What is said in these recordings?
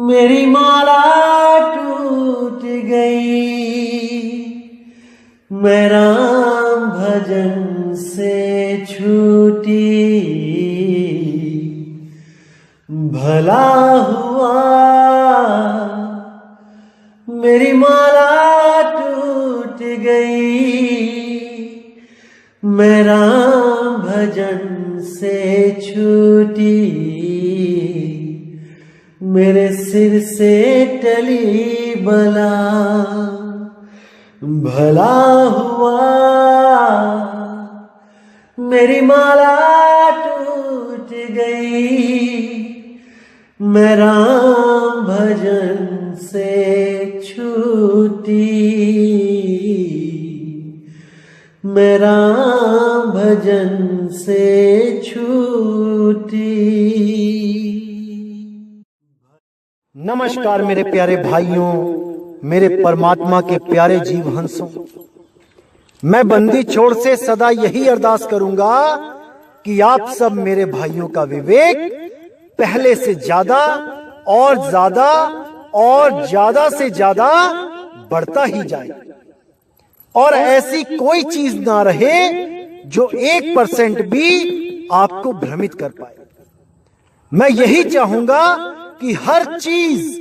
मेरी माला टूट गई, मैं राम भजन से छूटी। भला हुआ मेरी माला टूट गई, मैं राम भजन से छूटी। मेरे सिर से टली बला, भला हुआ मेरी माला टूट गई, मैं राम भजन से छूटी। मैं राम भजन से छूटी। नमस्कार मेरे प्यारे भाइयों, मेरे परमात्मा के प्यारे जीव हंसों। मैं बंदी छोड़ से सदा यही अरदास करूंगा कि आप सब मेरे भाइयों का विवेक पहले से ज्यादा और ज्यादा और ज्यादा से ज्यादा बढ़ता ही जाए, और ऐसी कोई चीज ना रहे जो 1% भी आपको भ्रमित कर पाए। मैं यही चाहूंगा कि हर चीज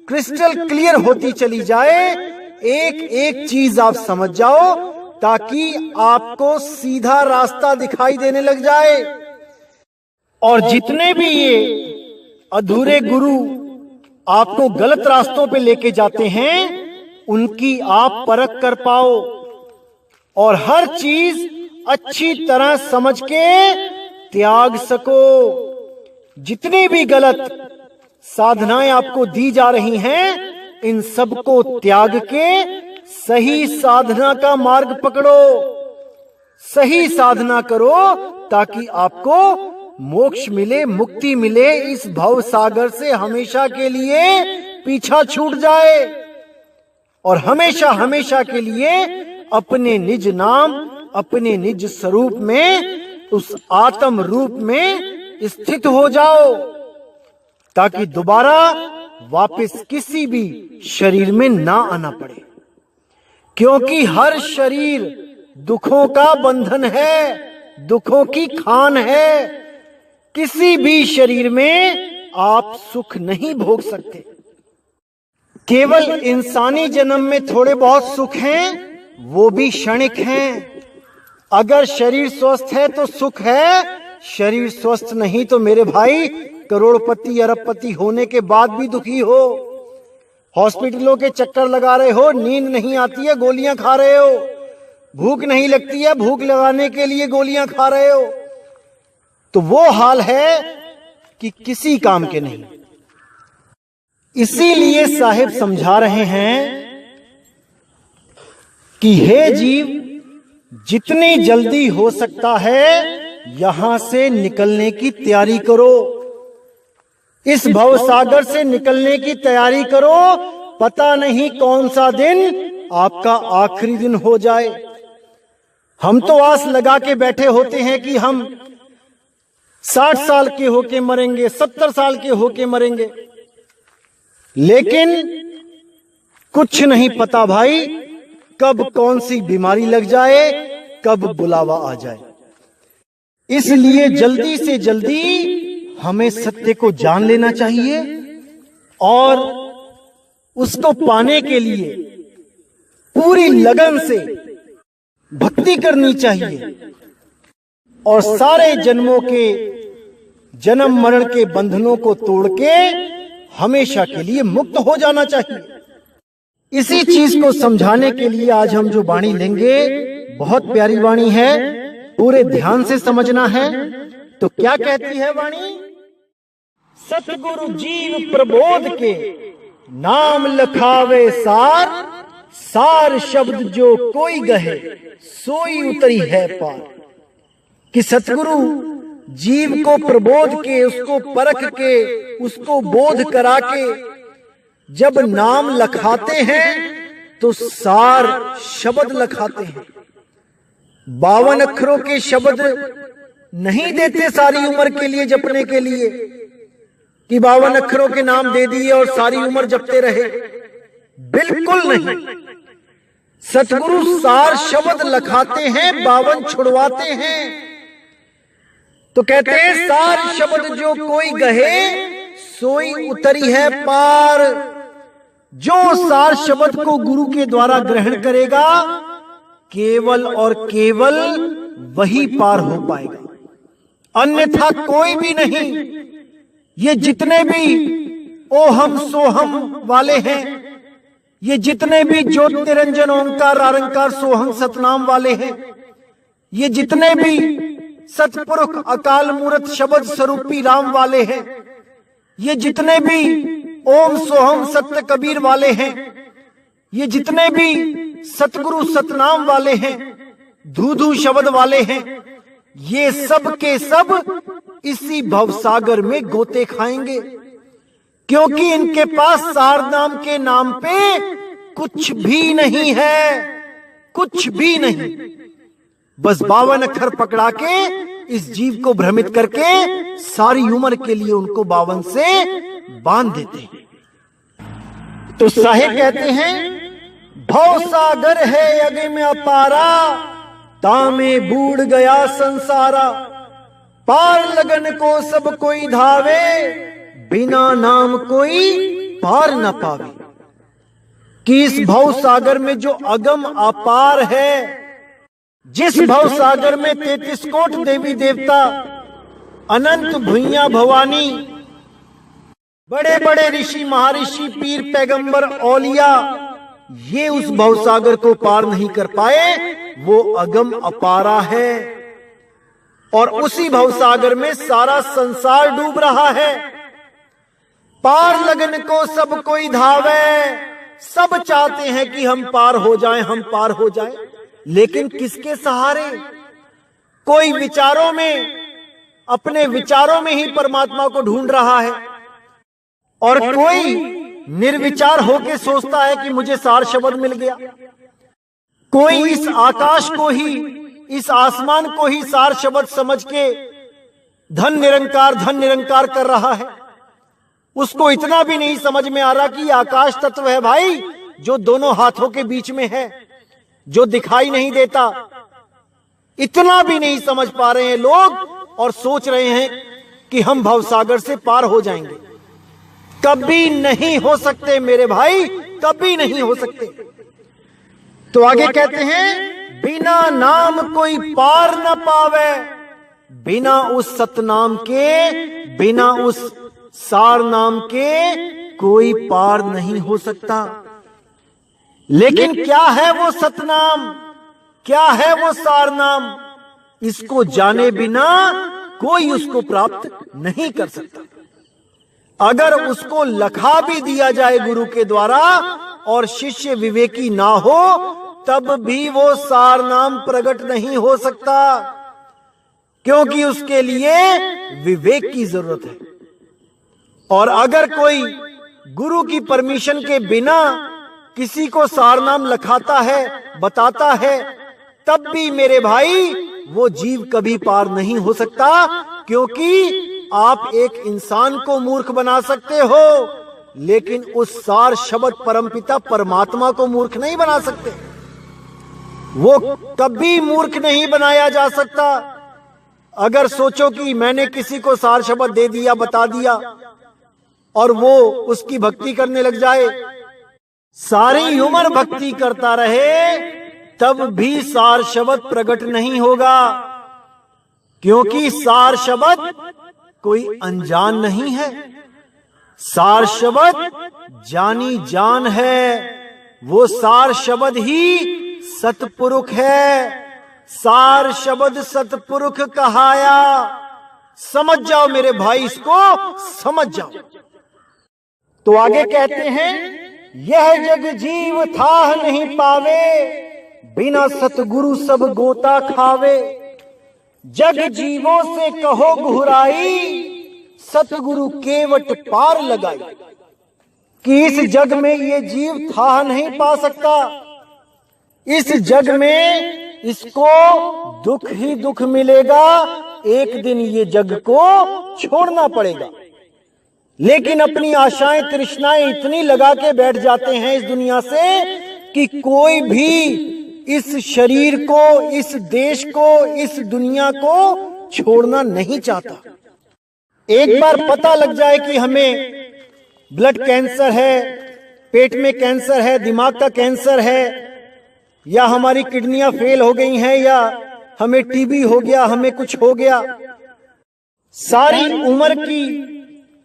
क्रिस्टल क्लियर होती चली जाए, एक एक चीज आप समझ जाओ, ताकि आपको सीधा रास्ता दिखाई देने लग जाए। और जितने भी ये अधूरे गुरु आपको गलत रास्तों पे लेके जाते हैं, उनकी आप परख कर पाओ और हर चीज अच्छी तरह समझ के त्याग सको। जितनी भी गलत साधनाएं आपको दी जा रही हैं, इन सबको त्याग के सही साधना का मार्ग पकड़ो, सही साधना करो, ताकि आपको मोक्ष मिले, मुक्ति मिले, इस भव सागर से हमेशा के लिए पीछा छूट जाए और हमेशा हमेशा के लिए अपने निज नाम, अपने निज स्वरूप में, उस आत्म रूप में स्थित हो जाओ, ताकि दोबारा वापस किसी भी शरीर में ना आना पड़े। क्योंकि हर शरीर दुखों का बंधन है, दुखों की खान है। किसी भी शरीर में आप सुख नहीं भोग सकते। केवल इंसानी जन्म में थोड़े बहुत सुख हैं, वो भी क्षणिक हैं। अगर शरीर स्वस्थ है तो सुख है, शरीर स्वस्थ नहीं तो मेरे भाई करोड़पति अरबपति होने के बाद भी दुखी हो। हॉस्पिटलों के चक्कर लगा रहे हो, नींद नहीं आती है, गोलियां खा रहे हो। भूख नहीं लगती है, भूख लगाने के लिए गोलियां खा रहे हो। तो वो हाल है कि किसी काम के नहीं। इसीलिए साहिब समझा रहे हैं कि हे जीव, जितनी जल्दी हो सकता है यहां से निकलने की तैयारी करो, इस भव सागर से निकलने की तैयारी करो। पता नहीं कौन सा दिन आपका आखिरी दिन हो जाए। हम तो आस लगा के बैठे होते हैं कि हम 60 साल के होके मरेंगे, 70 साल के होके मरेंगे, लेकिन कुछ नहीं पता भाई कब कौन सी बीमारी लग जाए, कब बुलावा आ जाए। इसलिए जल्दी से जल्दी हमें सत्य को जान लेना चाहिए और उसको पाने के लिए पूरी लगन से भक्ति करनी चाहिए और सारे जन्मों के जन्म मरण के बंधनों को तोड़ के हमेशा के लिए मुक्त हो जाना चाहिए। इसी चीज को समझाने के लिए आज हम जो वाणी लेंगे, बहुत प्यारी वाणी है, पूरे ध्यान से समझना है। तो क्या कहती है वाणी? सतगुरु जीव प्रबोध के नाम लखावे सार, सार शब्द जो कोई गहे सोई उतरी है पार। कि सतगुरु जीव को प्रबोध के, उसको परख के, उसको बोध करा के जब नाम लखाते हैं तो सार शब्द लखाते हैं। 52 अक्षरों के शब्द नहीं देते सारी उम्र के लिए जपने के लिए। कि 52 अक्षरों के नाम दे दिए और सारी उम्र जपते रहे। बिल्कुल नहीं। सतगुरु सार शब्द लखाते हैं, 52 छुड़वाते हैं। तो कहते हैं सार शब्द जो कोई गहे सोई उतरी है पार। जो सार शब्द को गुरु के द्वारा ग्रहण करेगा केवल और केवल वही पार हो पाएगा, अन्यथा कोई भी नहीं। ये जितने भी ओहम सोहम वाले हैं, ये जितने भी ज्योत निरंजन ओंकार आरंकार सोहम सतनाम वाले हैं, ये जितने भी सतपुरुष अकाल मूर्त शब्द स्वरूपी राम वाले हैं, ये जितने भी ओम सोहम सत्य कबीर वाले हैं, ये जितने भी सतगुरु सतनाम वाले हैं, धू शब्द वाले हैं, ये सब के सब इसी भवसागर में गोते खाएंगे, क्योंकि इनके पास सार नाम के नाम पे कुछ भी नहीं है, कुछ भी नहीं। बस 52 अक्षर पकड़ा के इस जीव को भ्रमित करके सारी उम्र के लिए उनको 52 से बांध देते हैं। तो साहेब कहते हैं भवसागर है अगम अपारा, तामे बूढ़ गया संसारा। पार लगन को सब कोई धावे, बिना नाम कोई पार न पावे। कि इस भव सागर में जो अगम अपार है, जिस भव सागर में 33 कोट देवी देवता, अनंत भुइयां भवानी, बड़े बड़े ऋषि महर्षि पीर पैगंबर औलिया, ये उस भवसागर को पार नहीं कर पाए, वो अगम अपारा है। और उसी भवसागर में सारा संसार डूब रहा है। पार लगन को सब कोई धावे, सब चाहते हैं कि हम पार हो जाएं, हम पार हो जाएं, लेकिन किसके सहारे? कोई विचारों में, अपने विचारों में ही परमात्मा को ढूंढ रहा है, और कोई निर्विचार होके सोचता है कि मुझे सार शब्द मिल गया। कोई इस आकाश को ही, इस आसमान को ही सार शब्द समझ के धन निरंकार कर रहा है। उसको इतना भी नहीं समझ में आ रहा कि आकाश तत्व है भाई, जो दोनों हाथों के बीच में है, जो दिखाई नहीं देता। इतना भी नहीं समझ पा रहे हैं लोग, और सोच रहे हैं कि हम भवसागर से पार हो जाएंगे। कभी नहीं हो सकते मेरे भाई, कभी नहीं हो सकते। तो आगे कहते हैं बिना नाम कोई पार न पावे, बिना उस सतनाम के, बिना उस सार नाम के कोई पार नहीं हो सकता। लेकिन क्या है वो सतनाम, क्या है वो सार नाम? इसको जाने बिना कोई उसको प्राप्त नहीं कर सकता। अगर उसको लखा भी दिया जाए गुरु के द्वारा और शिष्य विवेकी ना हो, तब भी वो सार नाम प्रकट नहीं हो सकता, क्योंकि उसके लिए विवेक की जरूरत है। और अगर कोई गुरु की परमिशन के बिना किसी को सार नाम लखाता है, बताता है, तब भी मेरे भाई वो जीव कभी पार नहीं हो सकता, क्योंकि आप एक इंसान को मूर्ख बना सकते हो, लेकिन उस सार शब्द परमपिता परमात्मा को मूर्ख नहीं बना सकते। वो कभी मूर्ख नहीं बनाया जा सकता। अगर सोचो कि मैंने किसी को सार शब्द दे दिया, बता दिया, और वो उसकी भक्ति करने लग जाए, सारी उम्र भक्ति करता रहे, तब भी सार शब्द प्रकट नहीं होगा, क्योंकि सार शब्द कोई अनजान नहीं है। सार शब्द जानी जान है। वो सार शब्द ही सतपुरुष है। सार शब्द सतपुरुष कहाया। समझ जाओ मेरे भाई, इसको समझ जाओ। तो आगे कहते हैं यह जग जीव था नहीं पावे, बिना सतगुरु सब गोता खावे। जग जीवों से कहो गुहराई, सतगुरु केवट पार लगाई। कि इस जग में ये जीव था नहीं पा सकता। इस जग में इसको दुख ही दुख मिलेगा, एक दिन ये जग को छोड़ना पड़ेगा। लेकिन अपनी आशाएं तृष्णाएं इतनी लगा के बैठ जाते हैं इस दुनिया से कि कोई भी इस शरीर को, इस देश को, इस दुनिया को छोड़ना नहीं चाहता। एक बार पता लग जाए कि हमें ब्लड कैंसर है, पेट में कैंसर है, दिमाग का कैंसर है, या हमारी किडनियां फेल हो गई हैं, या हमें टीबी हो गया, हमें कुछ हो गया, सारी उम्र की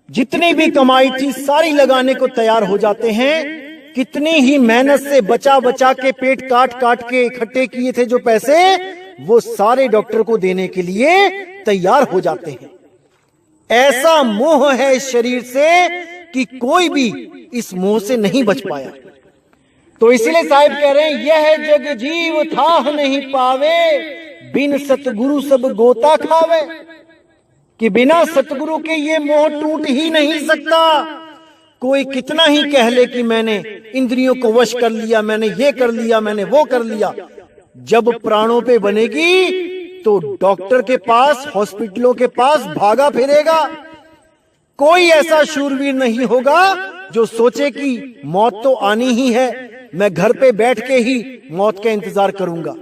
जितनी भी कमाई थी सारी लगाने को तैयार हो जाते हैं। कितनी ही मेहनत से बचा बचा के, पेट काट काट के इकट्ठे किए थे जो पैसे, वो सारे डॉक्टर को देने के लिए तैयार हो जाते हैं। ऐसा मोह है इस शरीर से कि कोई भी इस मोह से नहीं बच पाया। तो इसलिए साहिब कह रहे हैं, यह जग जीव थाह नहीं पावे, बिन सतगुरु सब गोता खावे। कि बिना सतगुरु के ये मोह टूट ही नहीं सकता। कोई कितना ही कह ले कि मैंने इंद्रियों को वश कर लिया, मैंने ये कर लिया, मैंने वो कर लिया, जब प्राणों पे बनेगी तो डॉक्टर के पास, हॉस्पिटलों के पास भागा फिरेगा। कोई ऐसा शूरवीर नहीं होगा जो सोचे कि मौत तो आनी ही है, मैं घर पे बैठ के ही मौत का इंतजार करूंगा।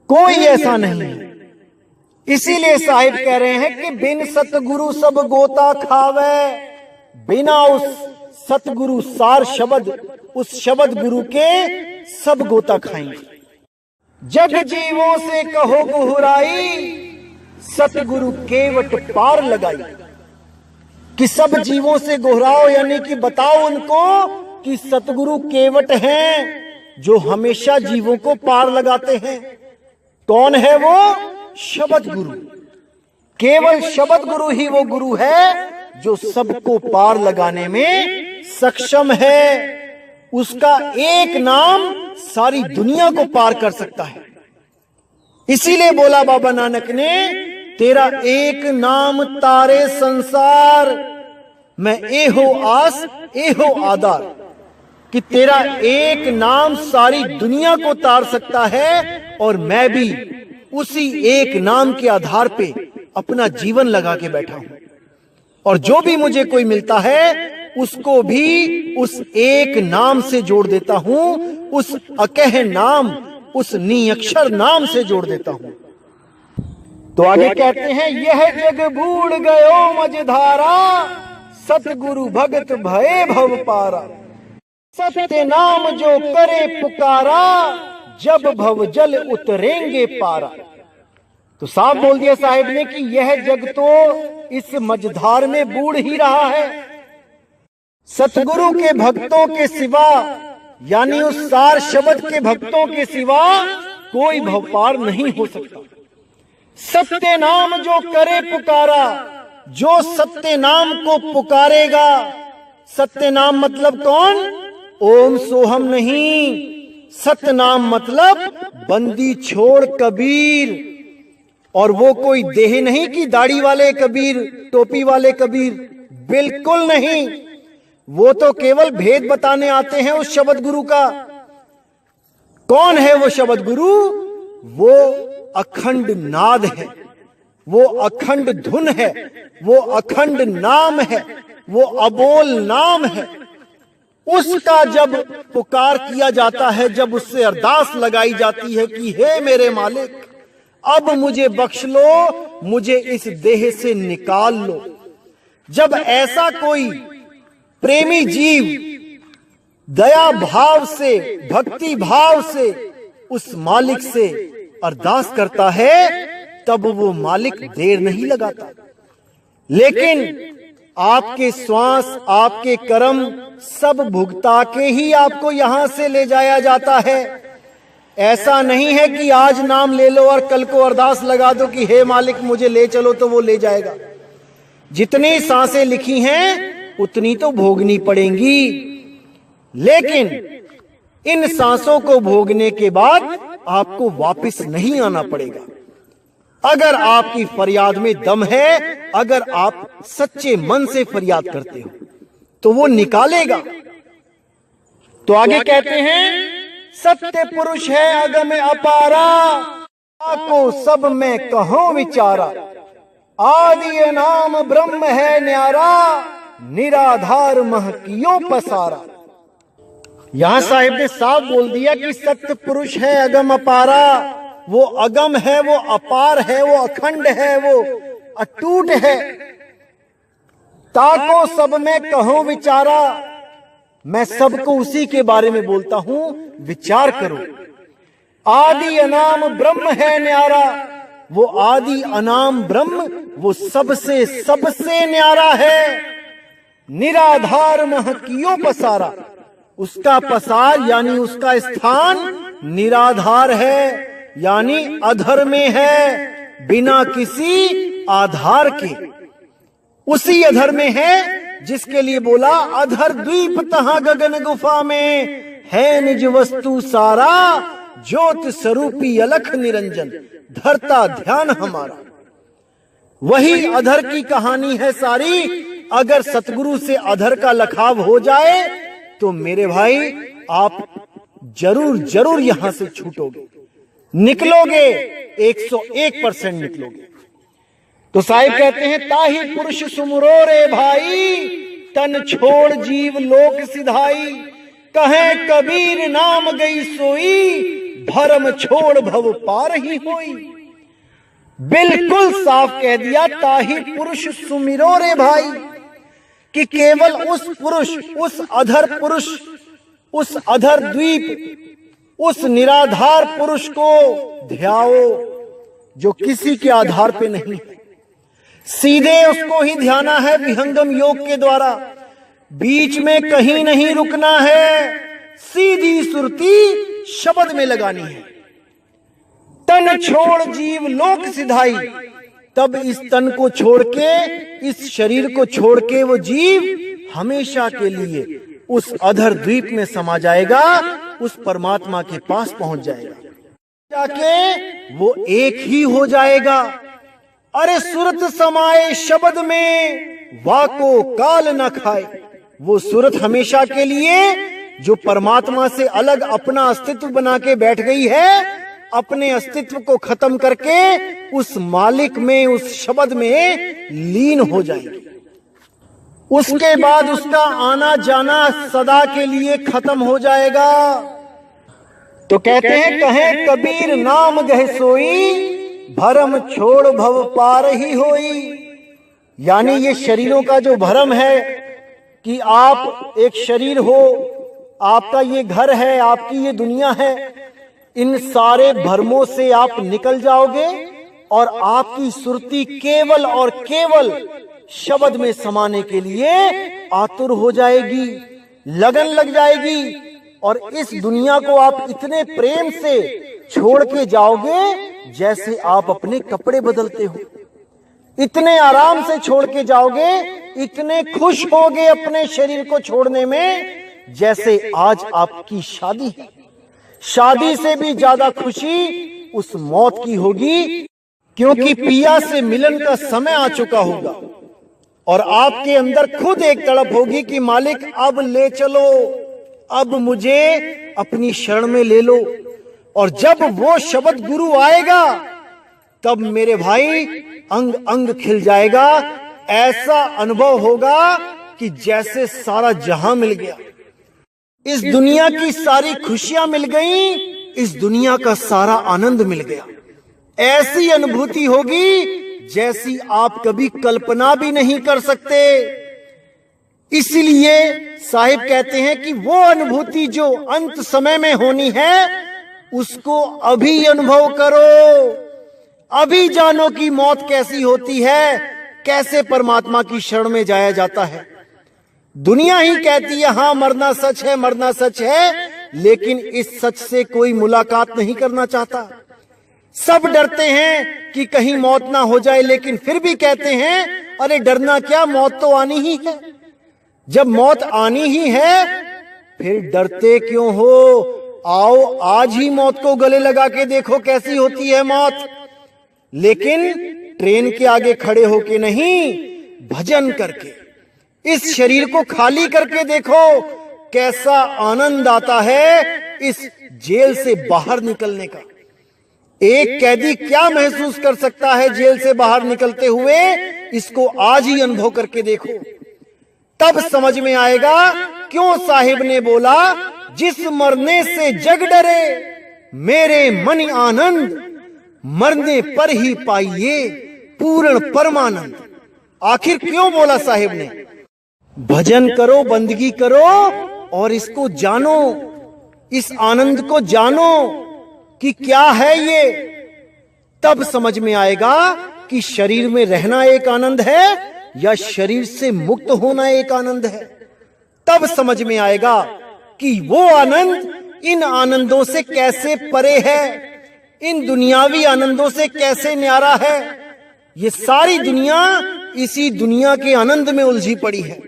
कोई ऐसा नहीं है। इसीलिए साहिब कह रहे हैं कि बिन सतगुरु सब गोता खावे, बिना उस सतगुरु सार शब्द, उस शब्द गुरु के सब गोता खाएंगे। जग जीवों से कहो गुहराई, सतगुरु केवट पार लगाई। कि सब जीवों से गुहराओ, यानी कि बताओ उनको कि सतगुरु केवट हैं जो हमेशा जीवों को पार लगाते हैं। कौन है वो? शब्द गुरु। केवल शब्द गुरु ही वो गुरु है जो सबको पार लगाने में सक्षम है। उसका एक नाम सारी दुनिया को पार कर सकता है। इसीलिए बोला बाबा नानक ने, तेरा एक नाम तारे संसार, मैं एहो आस एहो आधार। कि तेरा एक नाम सारी दुनिया को तार सकता है, और मैं भी उसी एक नाम के आधार पे अपना जीवन लगा के बैठा हूं। और जो भी मुझे कोई मिलता है उसको भी उस एक नाम से जोड़ देता हूं, उस अकह नाम, उस निअक्षर नाम से जोड़ देता हूं। तो आगे कहते हैं, यह जग बूढ़ गयो मझधारा, सतगुरु भगत भये भव पारा। सत्य नाम जो करे पुकारा, जब भव जल उतरेंगे पारा। तो साफ बोल दिया साहिब ने कि यह जग तो इस मझधार में बूढ़ ही रहा है। सतगुरु के भक्तों के सिवा, यानी उस सार शब्द के भक्तों के सिवा कोई भवपार नहीं हो सकता। सत्य नाम जो करे पुकारा, जो सत्य नाम को पुकारेगा। सत्य नाम मतलब कौन? ओम सोहम नहीं। सत्य नाम मतलब बंदी छोड़ कबीर। और वो कोई देह नहीं कि दाढ़ी वाले कबीर, टोपी वाले कबीर, बिल्कुल नहीं। वो तो केवल भेद बताने आते हैं उस शब्द गुरु का। कौन है वो शब्द गुरु? वो अखंड नाद है, वो अखंड धुन है, वो अखंड नाम है, वो अबोल नाम है। उसका जब पुकार किया जाता है, जब उससे अरदास लगाई जाती है कि हे मेरे मालिक, अब मुझे बख्श लो, मुझे इस देह से निकाल लो। जब ऐसा कोई प्रेमी जीव दया भाव से, भक्ति भाव से उस मालिक से अरदास करता है, तब वो मालिक देर नहीं लगाता। लेकिन आपके श्वास, आपके कर्म सब भुगता के ही आपको यहां से ले जाया जाता है। ऐसा नहीं है कि आज नाम ले लो और कल को अरदास लगा दो कि हे मालिक मुझे ले चलो, तो वो ले जाएगा। जितनी सांसें लिखी हैं उतनी तो भोगनी पड़ेंगी, लेकिन इन सांसों को भोगने के बाद आपको वापस नहीं आना पड़ेगा। अगर आपकी फरियाद में दम है, अगर आप सच्चे मन से फरियाद करते हो, तो वो निकालेगा। तो आगे कहते हैं, सत्य पुरुष है अगम अपारा, को सब में कहो विचारा। आदि नाम ब्रह्म है न्यारा, निराधार महकियो पसारा। यहां साहिब ने साफ बोल दिया कि सत्य पुरुष है अगम अपारा। वो अगम है, वो अपार है, वो अखंड है, वो अटूट है। ताको सब में कहो विचारा, मैं सबको उसी के बारे में बोलता हूं, विचार करो। आदि अनाम ब्रह्म है न्यारा, वो आदि अनाम ब्रह्म वो सबसे सबसे न्यारा है। निराधार महकियो पसारा, उसका पसार यानी उसका स्थान निराधार है, यानी अधर में है, बिना किसी आधार के। उसी अधर में है जिसके लिए बोला अधर द्वीप तहां गगन गुफा में है निज वस्तु सारा, ज्योत स्वरूपी अलख निरंजन धरता ध्यान हमारा। वही अधर की कहानी है सारी। अगर सतगुरु से अधर का लखाव हो जाए तो मेरे भाई आप जरूर जरूर यहां से छूटोगे, निकलोगे, 101% निकलोगे। तो साहिब कहते हैं ताही पुरुष सुमरो रे भाई, तन छोड़ जीव लोक सिधाई। कहे कबीर नाम गई सोई, भरम छोड़ भव पार ही होई। बिल्कुल साफ कह दिया ताही पुरुष सुमिरो रे भाई, कि केवल उस पुरुष, उस अधर पुरुष, उस अधर द्वीप, उस निराधार पुरुष को ध्याओ जो किसी के आधार पे नहीं है। सीधे उसको ही ध्याना है विहंगम योग के द्वारा, बीच में कहीं नहीं रुकना है, सीधी सुरती शब्द में लगानी है। तन छोड़ जीव लोक सिधाई, तब इस तन को छोड़ के, इस शरीर को छोड़ के वो जीव हमेशा के लिए उस अधर द्वीप में समा जाएगा, उस परमात्मा के पास पहुंच जाएगा, जाके वो एक ही हो जाएगा। अरे सुरत समाए शब्द में, वाको काल न खाए। वो सुरत हमेशा के लिए जो परमात्मा से अलग अपना अस्तित्व बना के बैठ गई है, अपने अस्तित्व को खत्म करके उस मालिक में, उस शब्द में लीन हो जाएगी। उसके बाद उसका आना जाना सदा के लिए खत्म हो जाएगा। तो कहते हैं कहे कबीर नाम गह सोई, भरम छोड़ भव पार ही होई। यानी ये शरीरों का जो भरम है कि आप एक शरीर हो, आपका ये घर है, आपकी ये दुनिया है, इन सारे भ्रमों से आप निकल जाओगे और आपकी सुरती केवल और केवल शब्द में समाने के लिए आतुर हो जाएगी, लगन लग जाएगी। और इस दुनिया को आप इतने प्रेम से छोड़ के जाओगे जैसे आप अपने कपड़े बदलते हो। इतने आराम से छोड़ के जाओगे, इतने खुश होगे अपने शरीर को छोड़ने में जैसे आज आपकी शादी है। शादी से भी ज्यादा खुशी उस मौत की होगी, क्योंकि पिया से मिलन का समय आ चुका होगा और आपके अंदर खुद एक तड़प होगी कि मालिक अब ले चलो, अब मुझे अपनी शरण में ले लो। और जब वो शब्द गुरु आएगा तब मेरे भाई अंग अंग खिल जाएगा। ऐसा अनुभव होगा कि जैसे सारा जहां मिल गया, इस दुनिया की सारी खुशियां मिल गई, इस दुनिया का सारा आनंद मिल गया। ऐसी अनुभूति होगी जैसी आप कभी कल्पना भी नहीं कर सकते। इसलिए साहिब कहते हैं कि वो अनुभूति जो अंत समय में होनी है उसको अभी अनुभव करो, अभी जानो कि मौत कैसी होती है, कैसे परमात्मा की शरण में जाया जाता है। दुनिया ही कहती है हाँ मरना सच है, मरना सच है, लेकिन इस सच से कोई मुलाकात नहीं करना चाहता। सब डरते हैं कि कहीं मौत ना हो जाए, लेकिन फिर भी कहते हैं अरे डरना क्या, मौत तो आनी ही है। जब मौत आनी ही है फिर डरते क्यों हो? आओ आज ही मौत को गले लगा के देखो कैसी होती है मौत। लेकिन ट्रेन के आगे खड़े होके नहीं, भजन करके इस शरीर को खाली करके देखो कैसा आनंद आता है इस जेल से बाहर निकलने का। एक कैदी क्या महसूस कर सकता है जेल से बाहर निकलते हुए, इसको आज ही अनुभव करके देखो। तब समझ में आएगा क्यों साहिब ने बोला, जिस मरने से जग डरे मेरे मन आनंद, मरने पर ही पाइए पूर्ण परमानंद। आखिर क्यों बोला साहिब ने? भजन करो, बंदगी करो और इसको जानो, इस आनंद को जानो कि क्या है ये। तब समझ में आएगा कि शरीर में रहना एक आनंद है या शरीर से मुक्त होना एक आनंद है। तब समझ में आएगा कि वो आनंद इन आनंदों से कैसे परे है, इन दुनियावी आनंदों से कैसे न्यारा है। ये सारी दुनिया इसी दुनिया के आनंद में उलझी पड़ी है,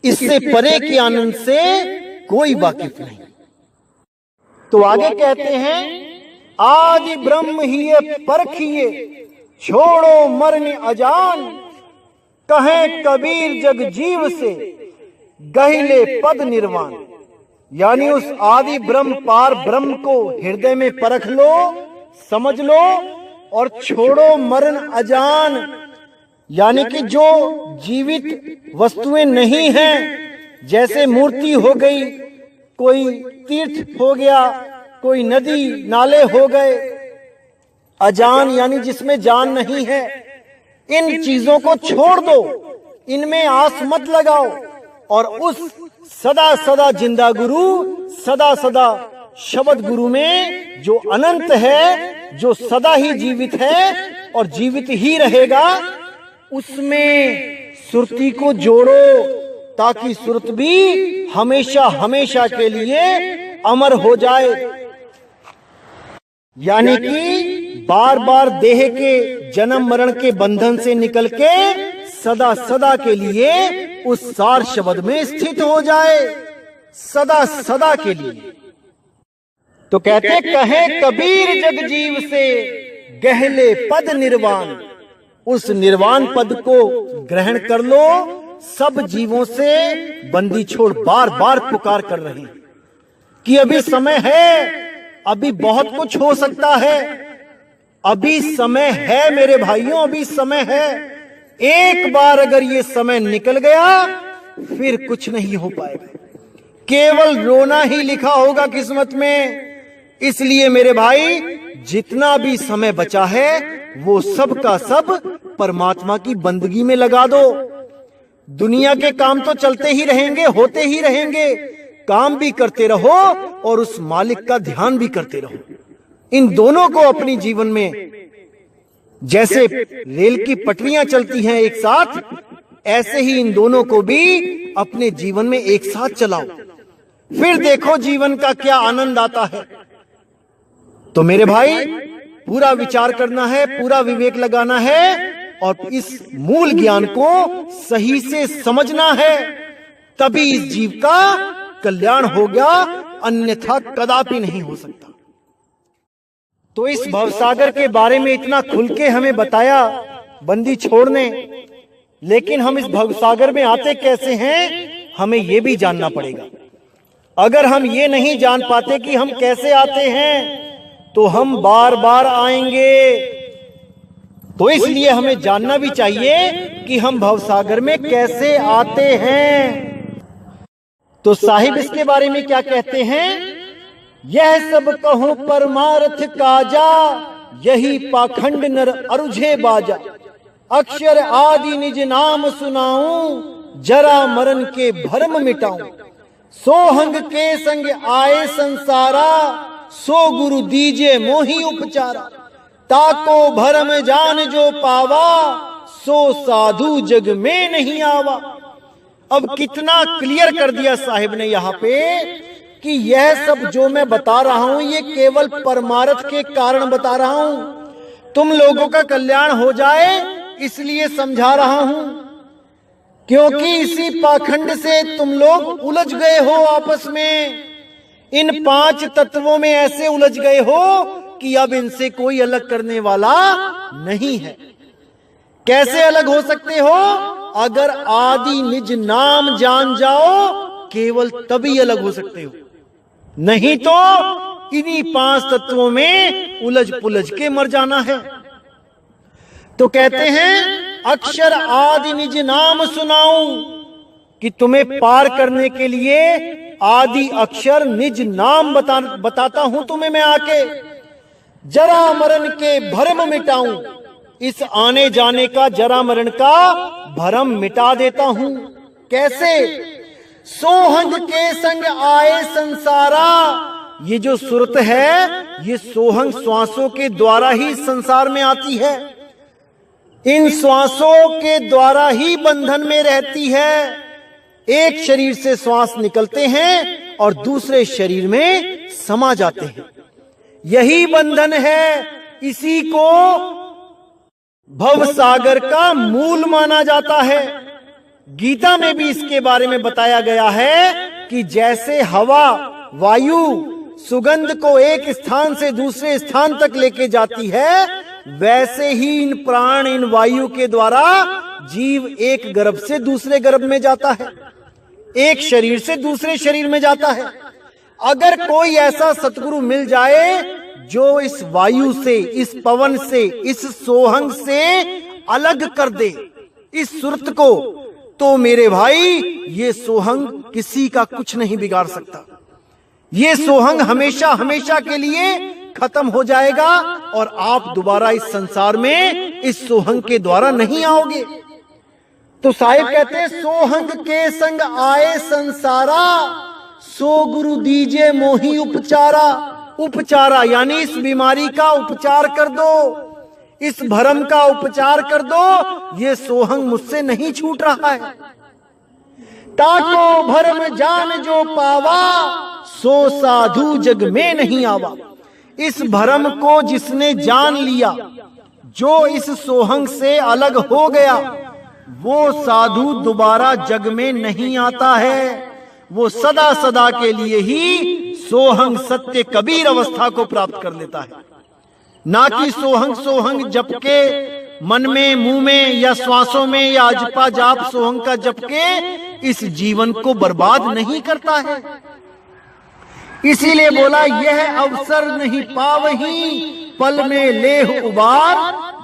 इससे परे के आनंद से कोई वाकिफ नहीं। तो आगे कहते हैं, आदि ब्रह्म ही परखिए छोड़ो मरने अजान, कहें कबीर जग जीव से गहिले पद निर्वाण। यानी उस आदि ब्रह्म पार ब्रह्म को हृदय में परख लो, समझ लो और छोड़ो मरण अजान। यानी कि जो जीवित वस्तुएं नहीं हैं, जैसे मूर्ति हो गई, कोई तीर्थ हो गया, कोई नदी नाले हो गए, अजान यानी जिसमें जान नहीं है, इन चीजों को छोड़ दो, इनमें आस मत लगाओ और उस सदा सदा जिंदा गुरु, सदा सदा शब्द गुरु में जो अनंत है, जो सदा ही जीवित है और जीवित ही रहेगा, उसमें सुरती को जोड़ो ताकि सुरत भी हमेशा हमेशा के लिए अमर हो जाए। यानी कि बार बार देह के जन्म मरण के बंधन से निकल के सदा सदा के लिए उस सार शब्द में स्थित हो जाए, सदा सदा के लिए। तो कहते कहे कबीर जग जीव से गहले पद निर्वाण, उस निर्वाण पद को ग्रहण कर लो। सब जीवों से बंदी छोड़ बार बार पुकार कर रहे हैं कि अभी समय है, अभी बहुत कुछ हो सकता है, अभी समय है मेरे भाइयों, अभी समय है। एक बार अगर ये समय निकल गया फिर कुछ नहीं हो पाएगा, केवल रोना ही लिखा होगा किस्मत में। इसलिए मेरे भाई, जितना भी समय बचा है वो सब का सब परमात्मा की बंदगी में लगा दो। दुनिया के काम तो चलते ही रहेंगे, होते ही रहेंगे, काम भी करते रहो और उस मालिक का ध्यान भी करते रहो। इन दोनों को अपनी जीवन में, जैसे रेल की पटरियां चलती हैं एक साथ, ऐसे ही इन दोनों को भी अपने जीवन में एक साथ चलाओ, फिर देखो जीवन का क्या आनंद आता है। तो मेरे भाई, पूरा विचार करना है, पूरा विवेक लगाना है और इस मूल ज्ञान को सही से समझना है, तभी इस जीव का कल्याण हो गया, अन्यथा कदापि नहीं हो सकता। तो इस भवसागर के बारे में इतना खुल के हमें बताया बंदी छोड़ने, लेकिन हम इस भवसागर में आते कैसे हैं, हमें यह भी जानना पड़ेगा। अगर हम ये नहीं जान पाते कि हम कैसे आते हैं तो हम बार बार आएंगे। तो इसलिए हमें जानना भी चाहिए कि हम भवसागर में कैसे आते हैं। तो साहिब इसके बारे में क्या कहते हैं, यह सब कहूं परमार्थ काजा, यही पाखंड नर अरुझे बाजा। अक्षर आदि निज नाम सुनाऊं, जरा मरण के भरम मिटाऊं। सोहंग के संग आए संसारा, सो गुरु दीजे मोहि उपचारा। ताको भरम जान जो पावा, सो साधु जग में नहीं आवा। अब कितना क्लियर कर दिया साहिब ने यहाँ पे कि यह सब जो मैं बता रहा हूं ये केवल परमार्थ के कारण बता रहा हूं, तुम लोगों का कल्याण हो जाए इसलिए समझा रहा हूं, क्योंकि इसी पाखंड से तुम लोग उलझ गए हो आपस में। इन 5 तत्वों में ऐसे उलझ गए हो कि अब इनसे कोई अलग करने वाला नहीं है। कैसे अलग हो सकते हो, अगर आदि निज नाम जान जाओ, केवल तभी अलग हो सकते हो, नहीं तो इन्हीं 5 तत्वों में उलझ पुलझ के मर जाना है। तो कहते हैं अक्षर आदि निज नाम सुनाऊं, कि तुम्हें पार करने के लिए आदि अक्षर निज नाम बताता हूं तुम्हें मैं आके। जरा मरण के भरम मिटाऊं, इस आने जाने का जरा मरण का भरम मिटा देता हूं। कैसे? सोहंग के संग आए संसारा। ये जो सुरत है ये सोहंग श्वासों के द्वारा ही संसार में आती है। इन श्वासों के द्वारा ही बंधन में रहती है। एक शरीर से श्वास निकलते हैं और दूसरे शरीर में समा जाते हैं। यही बंधन है। इसी को भव सागर का मूल माना जाता है। गीता में भी इसके बारे में बताया गया है कि जैसे हवा, वायु सुगंध को एक स्थान से दूसरे स्थान तक लेके जाती है, वैसे ही इन प्राण, इन वायु के द्वारा जीव एक गर्भ से दूसरे गर्भ में जाता है, एक शरीर से दूसरे शरीर में जाता है। अगर कोई ऐसा सतगुरु मिल जाए जो इस वायु से, इस पवन से, इस सोहंग से अलग कर दे इस सुरत को, तो मेरे भाई ये सोहंग किसी का कुछ नहीं बिगाड़ सकता। ये सोहंग हमेशा हमेशा के लिए खत्म हो जाएगा और आप दोबारा इस संसार में इस सोहंग के द्वारा नहीं आओगे। तो साहिब कहते हैं सोहंग के संग आए संसारा, सो गुरु दीजे मोही उपचारा। उपचारा यानी इस बीमारी का उपचार कर दो, इस भरम का उपचार कर दो। ये सोहंग मुझसे नहीं छूट रहा है। ताको भरम जान जो पावा, सो साधु जग में नहीं आवा। इस भरम को जिसने जान लिया, जो इस सोहंग से अलग हो गया, वो साधु दोबारा जग में नहीं आता है। वो सदा सदा के लिए ही सोहंग सत्य कबीर अवस्था को प्राप्त कर लेता है। ना कि सोहंग सोहंग जप के मन में, मुंह में या श्वासों में या अजपा जाप सोहंग का जप के इस जीवन को बर्बाद नहीं करता है। इसीलिए बोला यह अवसर नहीं पावही, पल में लेह उबार,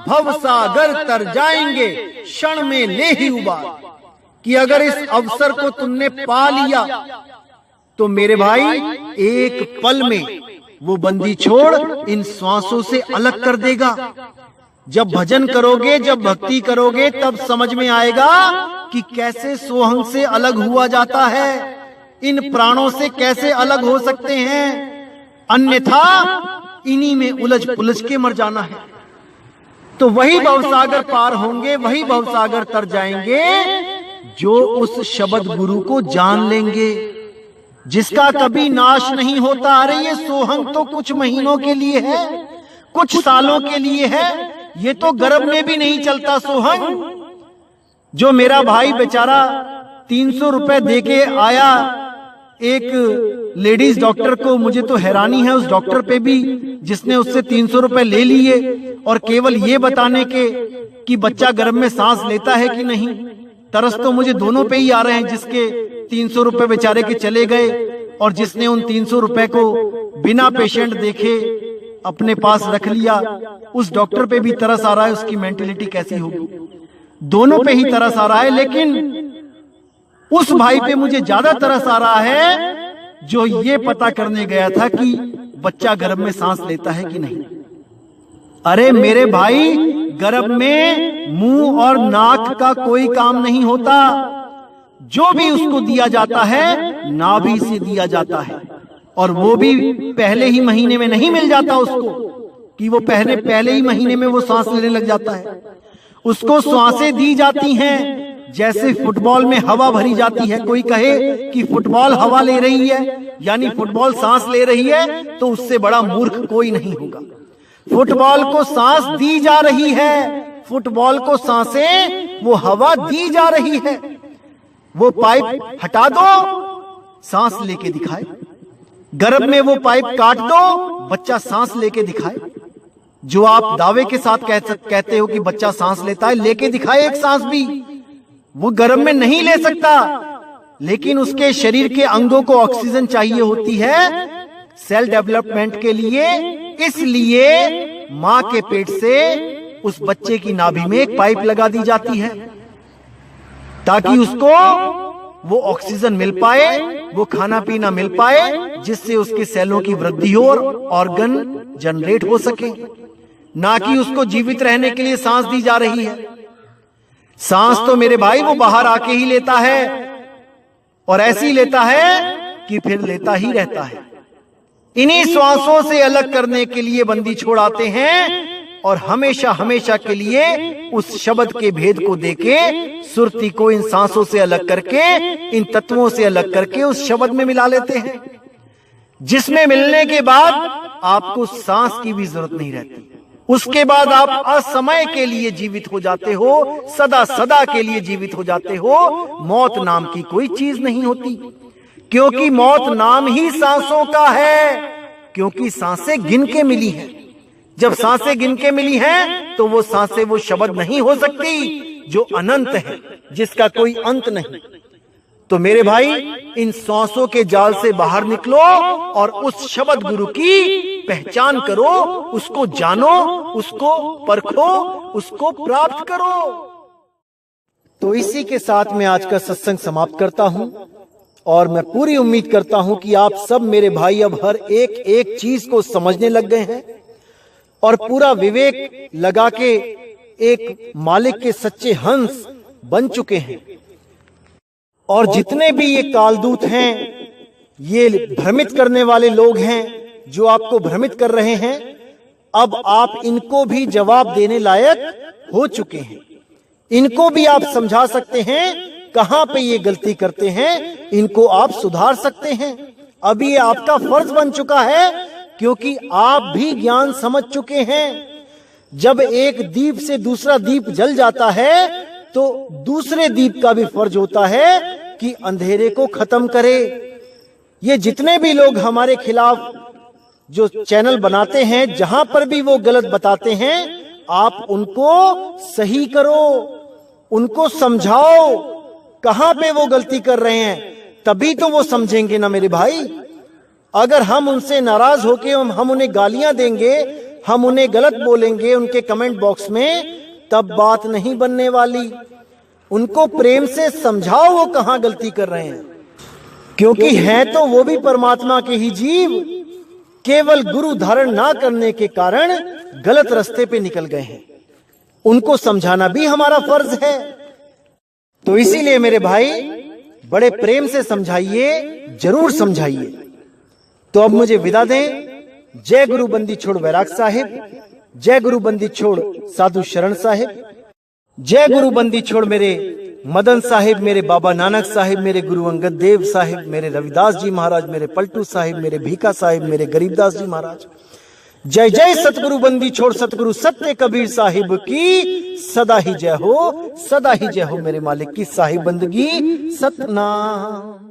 भव सागर तर जाएंगे क्षण में ले ही उबार। कि अगर इस अवसर को तुमने पा लिया तो मेरे भाई एक पल में वो बंदी छोड़ इन श्वासों से अलग कर देगा। जब भजन करोगे, जब भक्ति करोगे, तब समझ में आएगा कि कैसे सोहंग से अलग हुआ जाता है, इन प्राणों से कैसे अलग हो सकते हैं। अन्यथा इन्हीं में उलझ पुलझ के मर जाना है। तो वही भवसागर पार होंगे, वही भवसागर तर जाएंगे जो उस शब्द गुरु को जान लेंगे, जिसका कभी नाश नहीं होता। अरे ये सोहंग तो कुछ महीनों के लिए है, कुछ सालों के लिए है, ये तो गर्भ में भी नहीं चलता सोहंग। जो मेरा भाई बेचारा 300 रुपए देके आया एक लेडीज डॉक्टर को, मुझे तो हैरानी है उस डॉक्टर पे भी जिसने उससे 300 रुपए ले लिए और केवल ये बताने के कि बच्चा गर्भ में सांस लेता है कि नहीं। तरस तो मुझे दोनों पे ही आ रहे हैं, जिसके 300 रुपए बेचारे के चले गए और जिसने उन 300 रुपए को बिना पेशेंट देखे अपने पास रख लिया। उस डॉक्टर पे भी तरस आ रहा है, उसकी मेंटेलिटी कैसी होगी। दोनों पे ही तरस आ रहा है, लेकिन उस भाई पे मुझे ज्यादा तरस आ रहा है जो ये पता करने गया था कि बच्चा गर्भ में सांस लेता है कि नहीं। अरे मेरे भाई, गर्भ में मुंह और नाक का कोई काम नहीं होता। जो भी उसको दिया जाता है नाभि से दिया जाता है, और वो भी पहले ही महीने में नहीं मिल जाता उसको कि वो पहले ही महीने में वो सांस लेने लग जाता है। उसको सांसें दी जाती हैं, जैसे फुटबॉल में हवा भरी जाती है। कोई कहे कि फुटबॉल हवा ले रही है यानी फुटबॉल सांस ले रही है, तो उससे बड़ा मूर्ख कोई नहीं होगा। फुटबॉल को सांस दी जा रही है, फुटबॉल को सांसें, वो हवा दी जा रही है। वो पाइप हटा दो, सांस लेके दिखाए। गर्भ में वो पाइप काट दो, बच्चा सांस लेके दिखाए। जो आप दावे के साथ कहते हो कि बच्चा सांस लेता है, लेके दिखाए एक सांस भी। वो गर्भ में नहीं ले सकता, लेकिन उसके शरीर के अंगों को ऑक्सीजन चाहिए होती है सेल डेवलपमेंट के लिए। इसलिए मां के पेट से उस बच्चे की नाभि में एक पाइप लगा दी जाती है ताकि उसको वो ऑक्सीजन मिल पाए, वो खाना पीना मिल पाए, जिससे उसके सेलों की वृद्धि हो और ऑर्गन जनरेट हो सके, ना कि उसको जीवित रहने के लिए सांस दी जा रही है। सांस तो मेरे भाई वो बाहर आके ही लेता है, और ऐसी लेता है कि फिर लेता ही रहता है। इन्हीं श्वासों से अलग करने के लिए बंदी छोड़ आते हैं, और हमेशा हमेशा के लिए उस शब्द के भेद को देके, सुरती को इन सांसों से अलग करके, इन तत्वों से अलग करके उस शब्द में मिला लेते हैं, जिसमें मिलने के बाद आपको सांस की भी जरूरत नहीं रहती। उसके बाद आप असमय के लिए जीवित हो जाते हो, सदा सदा के लिए जीवित हो जाते हो। मौत नाम की कोई चीज नहीं होती, क्योंकि मौत नाम ही सांसों का है, क्योंकि सांसें गिन के मिली हैं। जब सांसें गिन के मिली हैं तो वो सांसें वो शब्द नहीं हो सकती जो अनंत है, जिसका कोई अंत नहीं। तो मेरे भाई, इन सांसों के जाल से बाहर निकलो और उस शब्द गुरु की पहचान करो, उसको जानो, उसको परखो, उसको प्राप्त करो। तो इसी के साथ मैं आज का सत्संग समाप्त करता हूं, और मैं पूरी उम्मीद करता हूं कि आप सब मेरे भाई अब हर एक एक चीज को समझने लग गए हैं, और पूरा विवेक लगा के एक मालिक के सच्चे हंस बन चुके हैं। और जितने भी ये कालदूत हैं, ये भ्रमित करने वाले लोग हैं जो आपको भ्रमित कर रहे हैं, अब आप इनको भी जवाब देने लायक हो चुके हैं। इनको भी आप समझा सकते हैं कहां पे ये गलती करते हैं, इनको आप सुधार सकते हैं। अब ये आपका फर्ज बन चुका है, क्योंकि आप भी ज्ञान समझ चुके हैं। जब एक दीप से दूसरा दीप जल जाता है, तो दूसरे दीप का भी फर्ज होता है कि अंधेरे को खत्म करे। ये जितने भी लोग हमारे खिलाफ जो चैनल बनाते हैं, जहां पर भी वो गलत बताते हैं, आप उनको सही करो, उनको समझाओ कहां पे वो गलती कर रहे हैं, तभी तो वो समझेंगे ना मेरे भाई। अगर हम उनसे नाराज होके हम उन्हें गालियां देंगे, हम उन्हें गलत बोलेंगे उनके कमेंट बॉक्स में, तब बात नहीं बनने वाली। उनको प्रेम से समझाओ वो कहां गलती कर रहे हैं, क्योंकि हैं तो वो भी परमात्मा के ही जीव, केवल गुरु धारण ना करने के कारण गलत रास्ते पे निकल गए हैं। उनको समझाना भी हमारा फर्ज है। तो इसीलिए मेरे भाई, बड़े प्रेम से समझाइए, जरूर समझाइए। तो अब मुझे विदा दें। जय गुरु बंदी छोड़ वैराग साहिब, जय गुरु बंदी छोड़ साधु शरण साहिब, जय गुरु बंदी छोड़ मेरे मदन साहिब, मेरे बाबा नानक साहिब, मेरे गुरु अंगद देव साहिब, मेरे रविदास जी महाराज, मेरे पलटू साहिब, मेरे भीखा साहिब, मेरे गरीबदास जी महाराज। जय जय सतगुरु बंदी छोड़ सतगुरु सत्य कबीर साहिब की सदा ही जय हो, सदा ही जय हो। मेरे मालिक की साहिब बंदगी सतनाम।